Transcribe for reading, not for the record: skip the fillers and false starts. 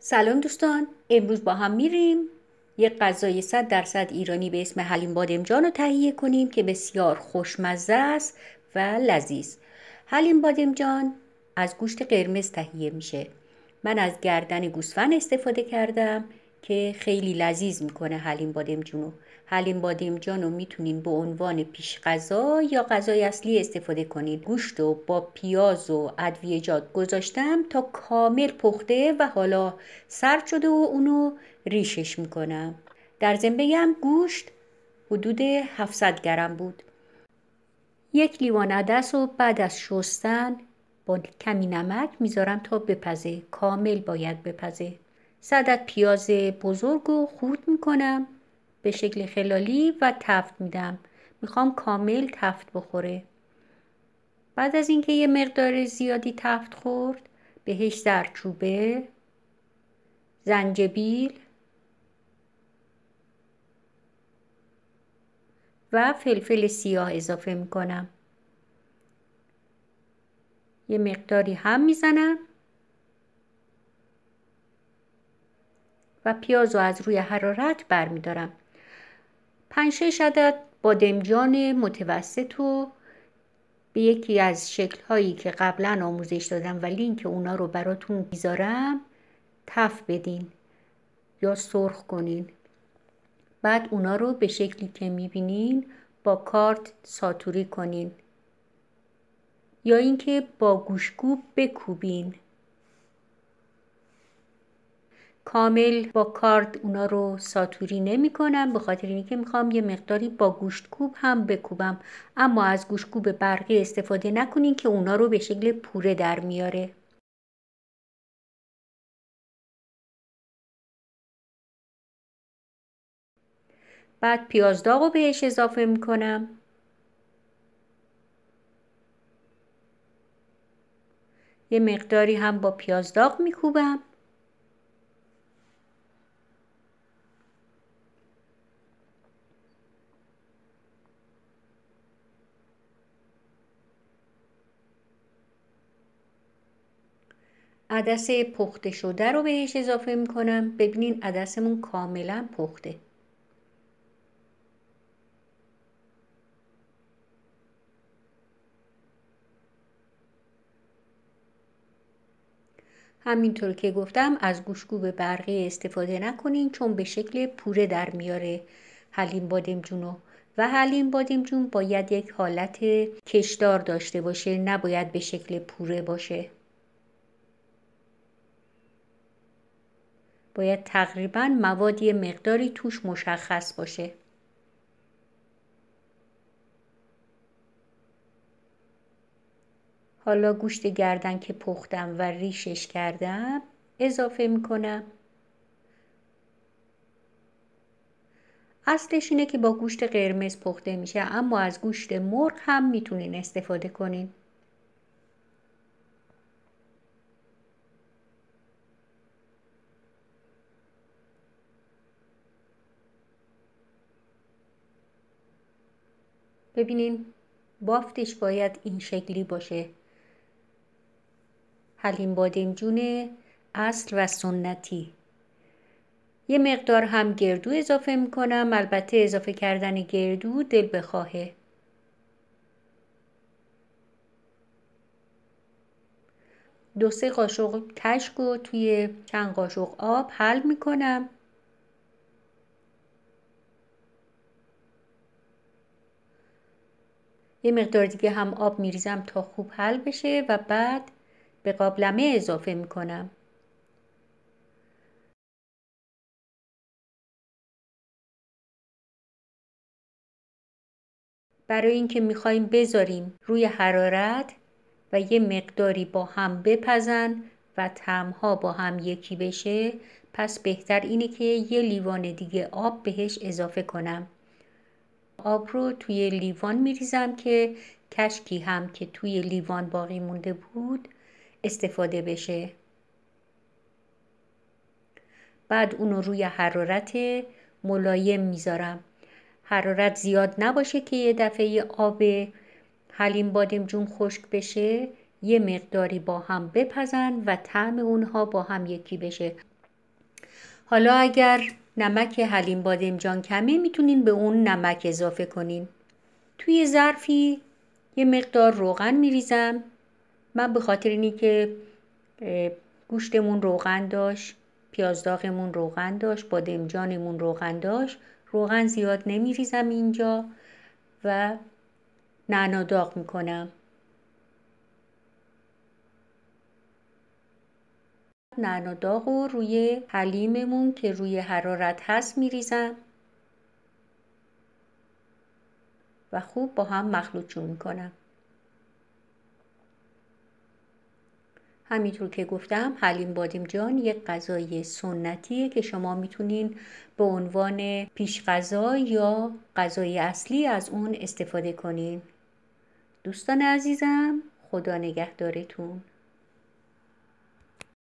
سلام دوستان، امروز با هم میریم یک غذای 100% ایرانی به اسم حلیم بادمجان رو تهیه کنیم که بسیار خوشمزه است و لذیذ. حلیم بادمجان از گوشت قرمز تهیه میشه. من از گردن گوسفند استفاده کردم که خیلی لذیذ میکنه حلیم بادمجان رو. حلیم بادمجان رو میتونین به عنوان پیش غذا یا غذای اصلی استفاده کنین. گوشت رو با پیاز و ادویه‌جات گذاشتم تا کامل پخته و حالا سرد شده و اونو ریشش میکنم. در ضمن بگم گوشت حدود 700 گرم بود. یک لیوان عدس رو بعد از شستن با کمی نمک میذارم تا بپزه. کامل باید بپزه. 100 عدد پیاز بزرگ رو خورد میکنم به شکل خلالی و تفت میدم. میخوام کامل تفت بخوره. بعد از اینکه یه مقدار زیادی تفت خورد بهش زردچوبه، زنجبیل و فلفل سیاه اضافه میکنم. یه مقداری هم میزنم و پیاز رو از روی حرارت برمیدارم. 5-6 عدد بادمجان متوسط رو به یکی از شکل‌هایی که قبلا آموزش دادم و لینک اونا رو براتون میذارم تفت بدین یا سرخ کنین. بعد اونا رو به شکلی که میبینین با کارد ساتوری کنین یا اینکه با گوشتکوب بکوبین. کامل با کارد اونا رو ساتوری نمی کنم به خاطر اینکه میخوام یه مقداری با گوشتکوب هم بکوبم، اما از گوشتکوب برقی استفاده نکنین که اونا رو به شکل پوره در میاره. بعد پیاز داغ رو بهش اضافه میکنم. یه مقداری هم با پیاز داغ میکوبم. عدس پخته شده رو بهش اضافه میکنم. ببینین عدسمون کاملا پخته. همینطور که گفتم از گوشتکوب برقی استفاده نکنین چون به شکل پوره در میاره حلیم بادمجونو و حلیم بادمجون باید یک حالت کشدار داشته باشه، نباید به شکل پوره باشه. باید تقریبا مواد یه مقداری توش مشخص باشه. حالا گوشت گردن که پختم و ریشش کردم اضافه میکنم. اصلش اینه که با گوشت قرمز پخته میشه، اما از گوشت مرغ هم میتونین استفاده کنین. ببینین بافتش باید این شکلی باشه. حلیم بادمجون اصل و سنتی. یه مقدار هم گردو اضافه میکنم. البته اضافه کردن گردو دل بخواهه. دو سه قاشق کشک رو توی چند قاشق آب حل میکنم. یه مقدار دیگه هم آب میریزم تا خوب حل بشه و بعد به قابلمه اضافه میکنم. برای اینکه میخوایم بذاریم روی حرارت و یه مقداری با هم بپزن و طعم‌ها با هم یکی بشه، پس بهتر اینه که یه لیوان دیگه آب بهش اضافه کنم. آب رو توی لیوان میریزم که کشکی هم که توی لیوان باقی مونده بود استفاده بشه. بعد اونو روی حرارت ملایم میذارم. حرارت زیاد نباشه که یه دفعه آب حلیم بادمجون خشک بشه. یه مقداری با هم بپزن و طعم اونها با هم یکی بشه. حالا اگر نمک حلیم بادمجان کمه میتونین به اون نمک اضافه کنین. توی ظرفی یه مقدار روغن میریزم. من به خاطر اینی که گوشتمون روغن داشت، پیاز داغمون روغن داشت، بادمجانمون روغن داشت، روغن زیاد نمیریزم اینجا و نعنا داغ میکنم. نعنا داغ رو روی حلیممون که روی حرارت هست میریزم و خوب با هم مخلوطشون میکنم. همینطور که گفتم حلیم بادمجان یک غذای سنتیه که شما میتونین به عنوان پیش غذا یا غذای اصلی از اون استفاده کنین. دوستان عزیزم، خدا نگهدارتون.